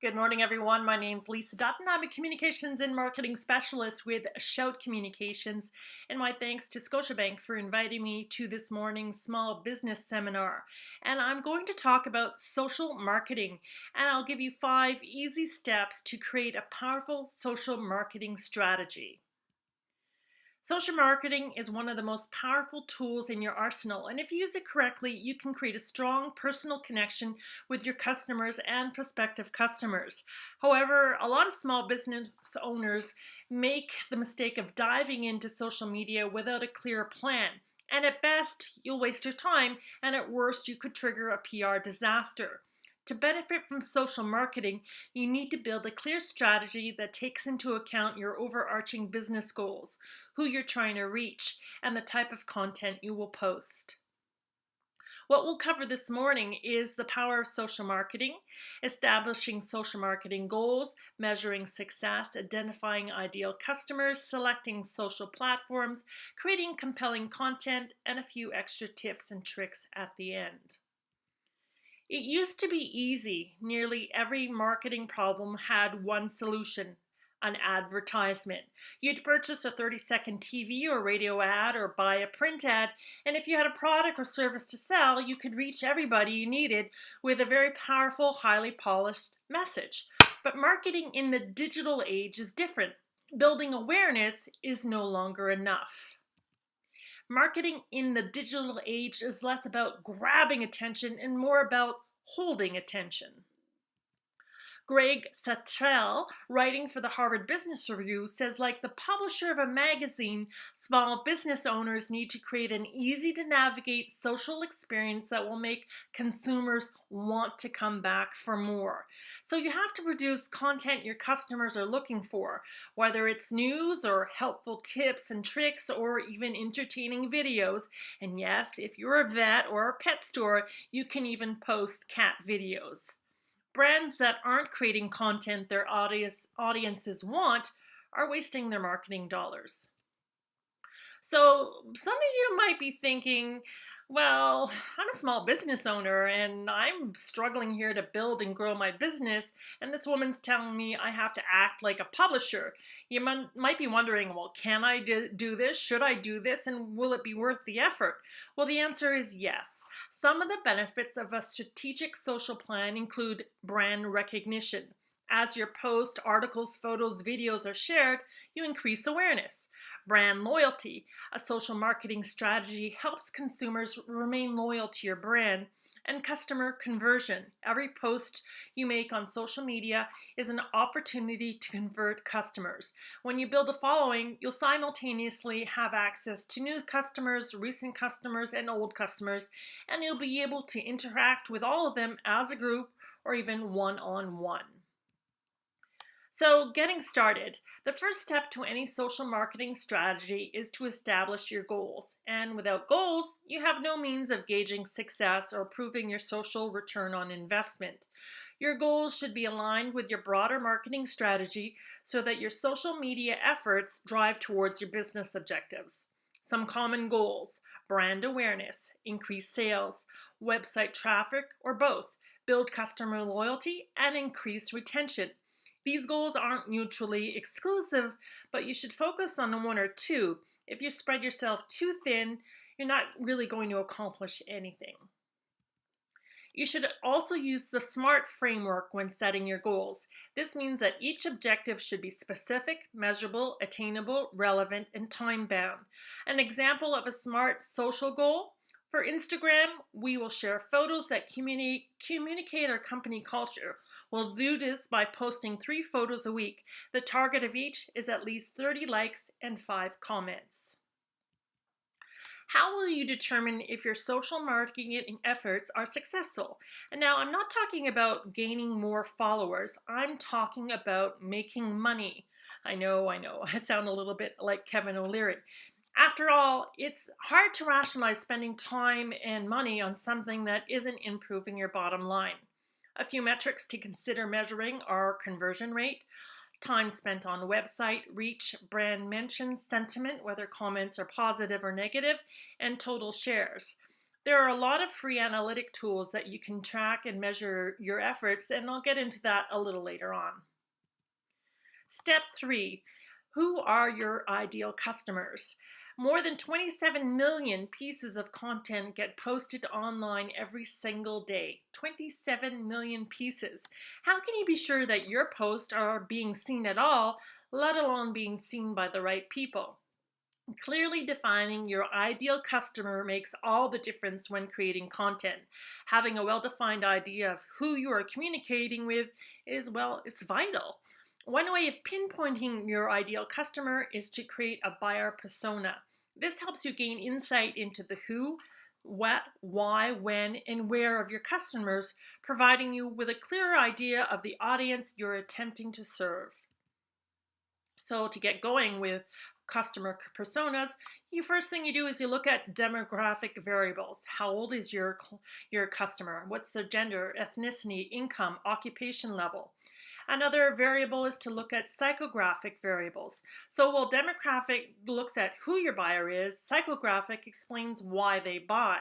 Good morning, everyone. My name's Lisa Dutton. I'm a communications and marketing specialist with Shout Communications, and my thanks to Scotiabank for inviting me to this morning's small business seminar. And I'm going to talk about social marketing, and I'll give you 5 easy steps to create a powerful social marketing strategy. Social marketing is one of the most powerful tools in your arsenal, and if you use it correctly, you can create a strong personal connection with your customers and prospective customers. However, a lot of small business owners make the mistake of diving into social media without a clear plan. And at best, you'll waste your time, and at worst, you could trigger a PR disaster. To benefit from social marketing, you need to build a clear strategy that takes into account your overarching business goals, who you're trying to reach, and the type of content you will post. What we'll cover this morning is the power of social marketing, establishing social marketing goals, measuring success, identifying ideal customers, selecting social platforms, creating compelling content, and a few extra tips and tricks at the end. It used to be easy. Nearly every marketing problem had one solution: an advertisement. You'd purchase a 30-second TV or radio ad or buy a print ad, and if you had a product or service to sell, you could reach everybody you needed with a very powerful, highly polished message. But marketing in the digital age is different. Building awareness is no longer enough. Marketing in the digital age is less about grabbing attention and more about holding attention. Greg Sattrell, writing for the Harvard Business Review, says, like the publisher of a magazine, small business owners need to create an easy to navigate social experience that will make consumers want to come back for more. So you have to produce content your customers are looking for, whether it's news or helpful tips and tricks or even entertaining videos. And yes, if you're a vet or a pet store, you can even post cat videos. Brands that aren't creating content their audiences want are wasting their marketing dollars. So some of you might be thinking, well, I'm a small business owner and I'm struggling here to build and grow my business, and this woman's telling me I have to act like a publisher. You might be wondering, well, can I do this? Should I do this? And will it be worth the effort? Well, the answer is yes. Some of the benefits of a strategic social plan include brand recognition. As your posts, articles, photos, videos are shared, you increase awareness. Brand loyalty. A social marketing strategy helps consumers remain loyal to your brand. And customer conversion. Every post you make on social media is an opportunity to convert customers. When you build a following, you'll simultaneously have access to new customers, recent customers, and old customers, and you'll be able to interact with all of them as a group or even one-on-one. So getting started, the first step to any social marketing strategy is to establish your goals. And without goals, you have no means of gauging success or proving your social return on investment. Your goals should be aligned with your broader marketing strategy so that your social media efforts drive towards your business objectives. Some common goals: brand awareness, increase sales, website traffic, or both, build customer loyalty, and increase retention. These goals aren't mutually exclusive, but you should focus on one or two. If you spread yourself too thin, you're not really going to accomplish anything. You should also use the SMART framework when setting your goals. This means that each objective should be specific, measurable, attainable, relevant, and time-bound. An example of a SMART social goal: for Instagram, we will share photos that communicate our company culture. We'll do this by posting 3 photos a week. The target of each is at least 30 likes and 5 comments. How will you determine if your social marketing efforts are successful? And now I'm not talking about gaining more followers. I'm talking about making money. I know, I sound a little bit like Kevin O'Leary. After all, it's hard to rationalize spending time and money on something that isn't improving your bottom line. A few metrics to consider measuring are conversion rate, time spent on a website, reach, brand mentions, sentiment, whether comments are positive or negative, and total shares. There are a lot of free analytic tools that you can track and measure your efforts, and I'll get into that a little later on. Step 3. Who are your ideal customers? More than 27 million pieces of content get posted online every single day. 27 million pieces. How can you be sure that your posts are being seen at all, let alone being seen by the right people? Clearly defining your ideal customer makes all the difference when creating content. Having a well-defined idea of who you are communicating with is, well, it's vital. One way of pinpointing your ideal customer is to create a buyer persona. This helps you gain insight into the who, what, why, when, and where of your customers, providing you with a clearer idea of the audience you're attempting to serve. So to get going with customer personas, first thing you do is you look at demographic variables. How old is your customer? What's their gender, ethnicity, income, occupation level? Another variable is to look at psychographic variables. So while demographic looks at who your buyer is, psychographic explains why they buy.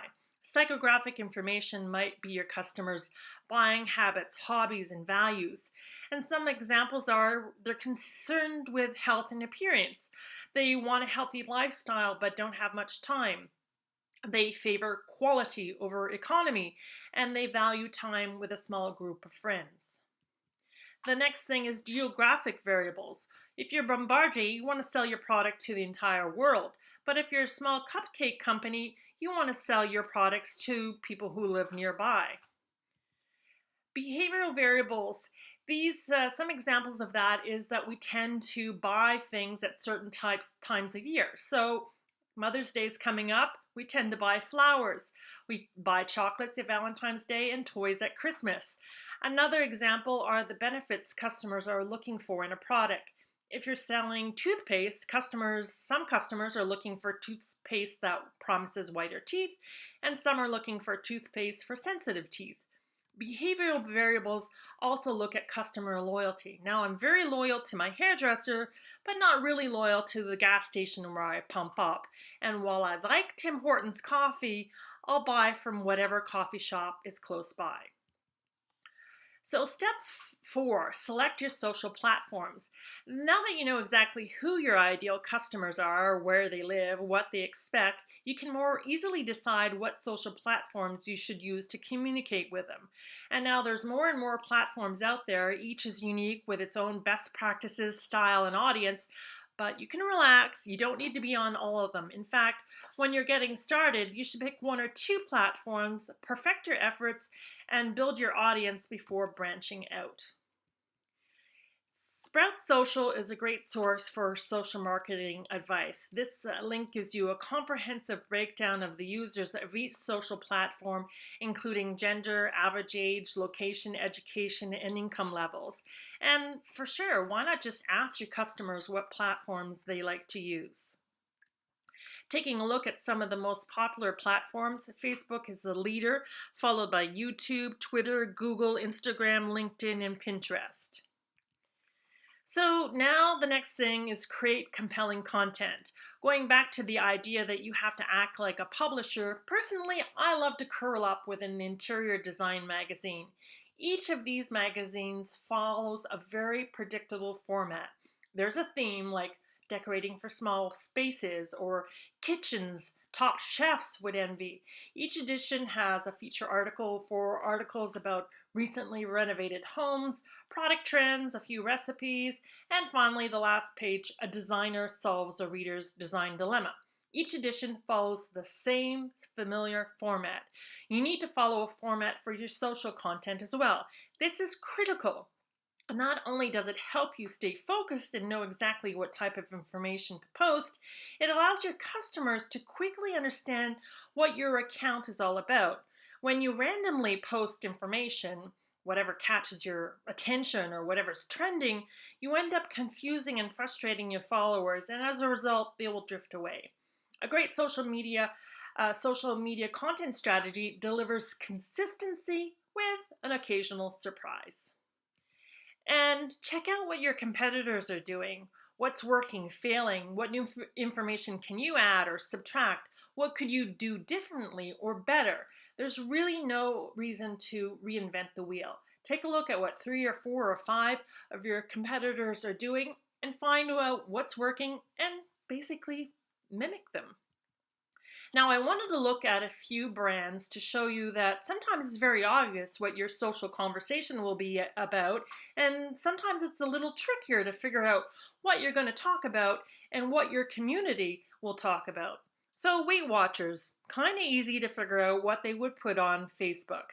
Psychographic information might be your customers' buying habits, hobbies, and values. And some examples are they're concerned with health and appearance. They want a healthy lifestyle but don't have much time. They favor quality over economy, and they value time with a small group of friends. The next thing is geographic variables. If you're Bombardier, you want to sell your product to the entire world. But if you're a small cupcake company, you want to sell your products to people who live nearby. Behavioral variables. Some examples of that is that we tend to buy things at certain times of year. So Mother's Day is coming up. We tend to buy flowers. We buy chocolates at Valentine's Day and toys at Christmas. Another example are the benefits customers are looking for in a product. If you're selling toothpaste, some customers are looking for toothpaste that promises whiter teeth, and some are looking for toothpaste for sensitive teeth. Behavioral variables also look at customer loyalty. Now, I'm very loyal to my hairdresser, but not really loyal to the gas station where I pump up. And while I like Tim Hortons coffee, I'll buy from whatever coffee shop is close by. So step 4, select your social platforms. Now that you know exactly who your ideal customers are, where they live, what they expect, you can more easily decide what social platforms you should use to communicate with them. And now there's more and more platforms out there. Each is unique with its own best practices, style, and audience. But you can relax. You don't need to be on all of them. In fact, when you're getting started, you should pick 1 or 2 platforms, perfect your efforts, and build your audience before branching out. Sprout Social is a great source for social marketing advice. This link gives you a comprehensive breakdown of the users of each social platform, including gender, average age, location, education, and income levels. And for sure, why not just ask your customers what platforms they like to use? Taking a look at some of the most popular platforms, Facebook is the leader, followed by YouTube, Twitter, Google, Instagram, LinkedIn, and Pinterest. So now the next thing is create compelling content. Going back to the idea that you have to act like a publisher, personally, I love to curl up with an interior design magazine. Each of these magazines follows a very predictable format. There's a theme like decorating for small spaces or kitchens top chefs would envy. Each edition has a feature article for articles about recently renovated homes, product trends, a few recipes, and finally the last page, a designer solves a reader's design dilemma. Each edition follows the same familiar format. You need to follow a format for your social content as well. This is critical. Not only does it help you stay focused and know exactly what type of information to post, it allows your customers to quickly understand what your account is all about. When you randomly post information, whatever catches your attention or whatever's trending, you end up confusing and frustrating your followers, and as a result, they will drift away. A great social media content strategy delivers consistency with an occasional surprise. And check out what your competitors are doing. What's working, failing? What new information can you add or subtract? What could you do differently or better? There's really no reason to reinvent the wheel. Take a look at what 3 or 4 or 5 of your competitors are doing and find out what's working and basically mimic them. Now, I wanted to look at a few brands to show you that sometimes it's very obvious what your social conversation will be about, and sometimes it's a little trickier to figure out what you're going to talk about and what your community will talk about. So, Weight Watchers, kind of easy to figure out what they would put on Facebook.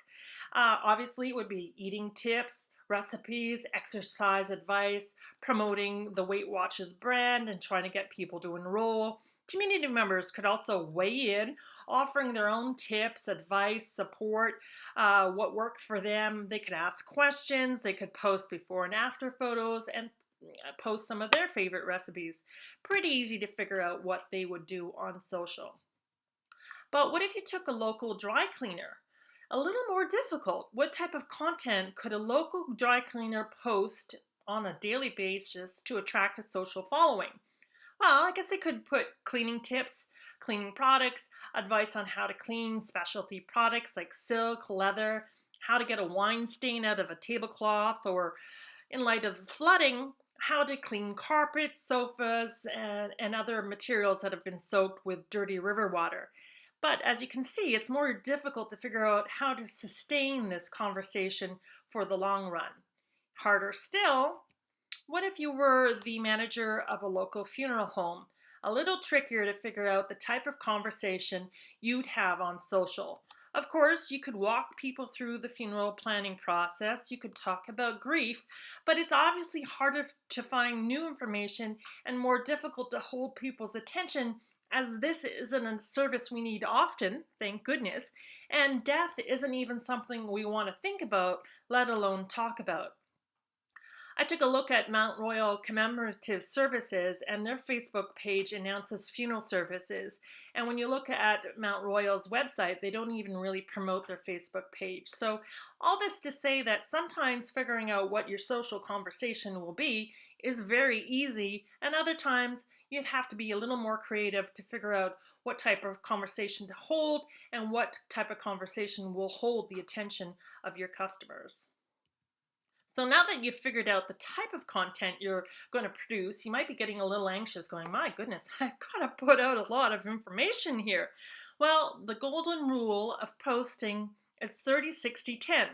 Obviously, it would be eating tips, recipes, exercise advice, promoting the Weight Watchers brand and trying to get people to enroll. Community members could also weigh in, offering their own tips, advice, support, what worked for them. They could ask questions, they could post before and after photos, and post some of their favorite recipes. Pretty easy to figure out what they would do on social. But what if you took a local dry cleaner? A little more difficult. What type of content could a local dry cleaner post on a daily basis to attract a social following? Well, I guess they could put cleaning tips, cleaning products, advice on how to clean specialty products like silk, leather, how to get a wine stain out of a tablecloth, or in light of flooding, how to clean carpets, sofas, and other materials that have been soaked with dirty river water. But as you can see, it's more difficult to figure out how to sustain this conversation for the long run. Harder still, what if you were the manager of a local funeral home? A little trickier to figure out the type of conversation you'd have on social. Of course, you could walk people through the funeral planning process, you could talk about grief, but it's obviously harder to find new information and more difficult to hold people's attention as this isn't a service we need often, thank goodness, and death isn't even something we want to think about, let alone talk about. I took a look at Mount Royal Commemorative Services, and their Facebook page announces funeral services. And when you look at Mount Royal's website, they don't even really promote their Facebook page. So, all this to say that sometimes figuring out what your social conversation will be is very easy, and other times you'd have to be a little more creative to figure out what type of conversation to hold and what type of conversation will hold the attention of your customers. So now that you've figured out the type of content you're going to produce, you might be getting a little anxious going, my goodness, I've got to put out a lot of information here. Well, the golden rule of posting is 30, 60, 10.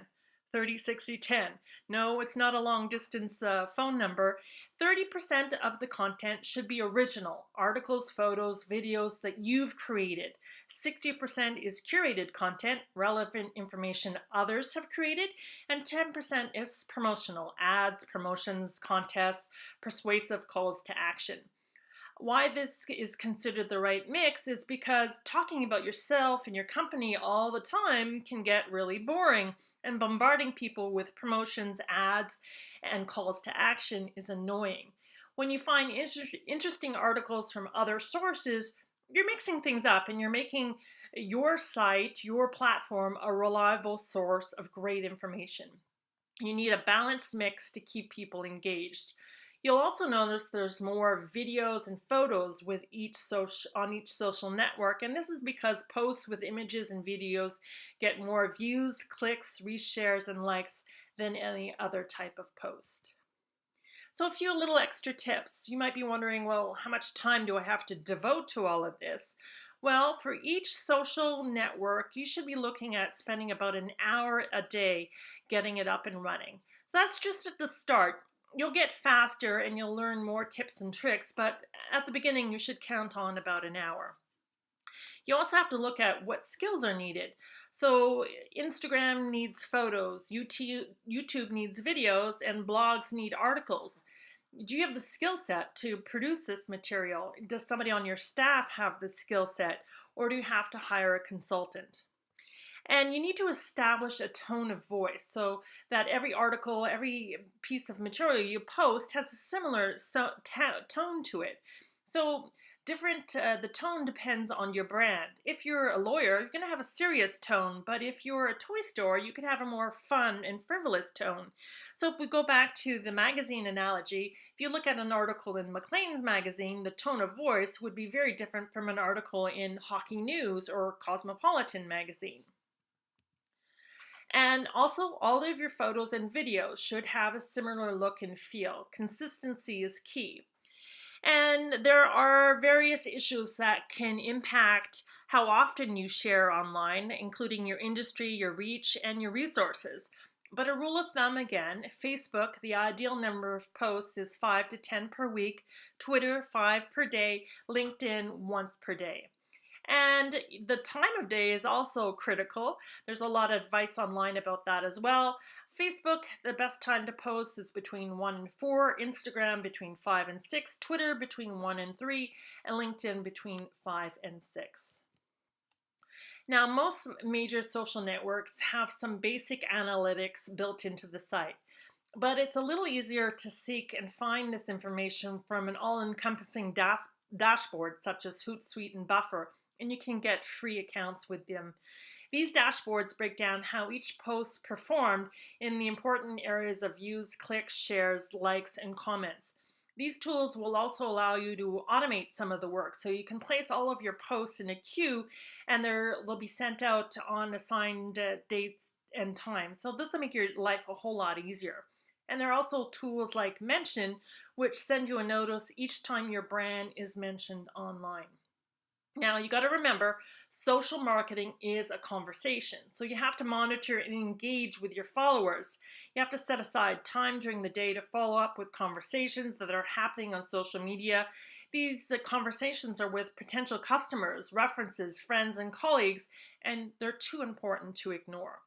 30, 60, 10. No, it's not a long distance phone number. 30% of the content should be original, articles, photos, videos that you've created. 60% is curated content, relevant information others have created, and 10% is promotional, ads, promotions, contests, persuasive calls to action. Why this is considered the right mix is because talking about yourself and your company all the time can get really boring, and bombarding people with promotions, ads, and calls to action is annoying. When you find interesting articles from other sources, you're mixing things up and you're making your site, your platform, a reliable source of great information. You need a balanced mix to keep people engaged. You'll also notice there's more videos and photos with on each social network, and this is because posts with images and videos get more views, clicks, reshares, and likes than any other type of post. So a few little extra tips. You might be wondering, well, how much time do I have to devote to all of this? Well, for each social network, you should be looking at spending about an hour a day getting it up and running. That's just at the start. You'll get faster and you'll learn more tips and tricks, but at the beginning, you should count on about an hour. You also have to look at what skills are needed. So Instagram needs photos, YouTube needs videos, and blogs need articles. Do you have the skill set to produce this material? Does somebody on your staff have the skill set, or do you have to hire a consultant? And you need to establish a tone of voice so that every article, every piece of material you post has a similar tone to it. So The tone depends on your brand. If you're a lawyer, you're going to have a serious tone, but if you're a toy store, you can have a more fun and frivolous tone. So if we go back to the magazine analogy, if you look at an article in Maclean's magazine, the tone of voice would be very different from an article in Hockey News or Cosmopolitan magazine. And also, all of your photos and videos should have a similar look and feel. Consistency is key. And there are various issues that can impact how often you share online, including your industry, your reach, and your resources. But a rule of thumb again, Facebook, the ideal number of posts is 5 to 10 per week, Twitter, 5 per day, LinkedIn, once per day. And the time of day is also critical. There's a lot of advice online about that as well. Facebook, the best time to post is between 1 and 4, Instagram between 5 and 6, Twitter between 1 and 3, and LinkedIn between 5 and 6. Now, most major social networks have some basic analytics built into the site, but it's a little easier to seek and find this information from an all-encompassing dashboard such as Hootsuite and Buffer, and you can get free accounts with them. These dashboards break down how each post performed in the important areas of views, clicks, shares, likes, and comments. These tools will also allow you to automate some of the work, so you can place all of your posts in a queue and they'll be sent out on assigned dates and times. So this will make your life a whole lot easier. And there are also tools like Mention, which send you a notice each time your brand is mentioned online. Now, you got to remember, social marketing is a conversation. So you have to monitor and engage with your followers. You have to set aside time during the day to follow up with conversations that are happening on social media. These conversations are with potential customers, references, friends, and colleagues, and they're too important to ignore.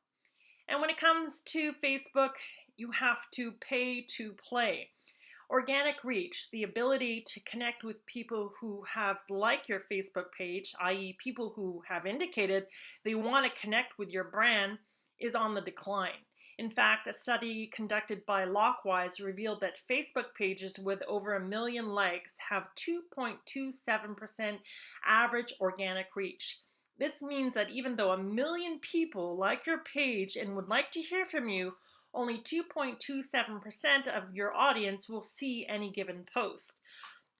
And when it comes to Facebook, you have to pay to play. Organic reach, the ability to connect with people who have liked your Facebook page, i.e. people who have indicated they want to connect with your brand, is on the decline. In fact, a study conducted by Lockwise revealed that Facebook pages with over 1 million likes have 2.27% average organic reach. This means that even though 1 million people like your page and would like to hear from you, only 2.27% of your audience will see any given post.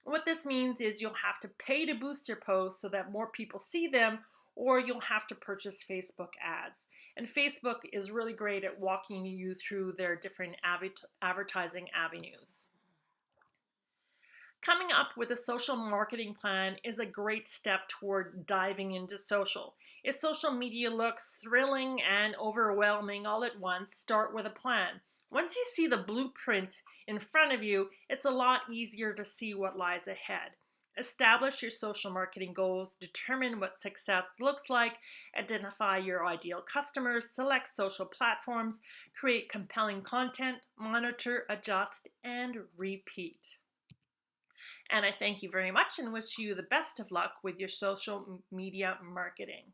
What this means is you'll have to pay to boost your posts so that more people see them, or you'll have to purchase Facebook ads. And Facebook is really great at walking you through their different advertising avenues. Coming up with a social marketing plan is a great step toward diving into social. If social media looks thrilling and overwhelming all at once, start with a plan. Once you see the blueprint in front of you, it's a lot easier to see what lies ahead. Establish your social marketing goals, determine what success looks like, identify your ideal customers, select social platforms, create compelling content, monitor, adjust, and repeat. And I thank you very much and wish you the best of luck with your social media marketing.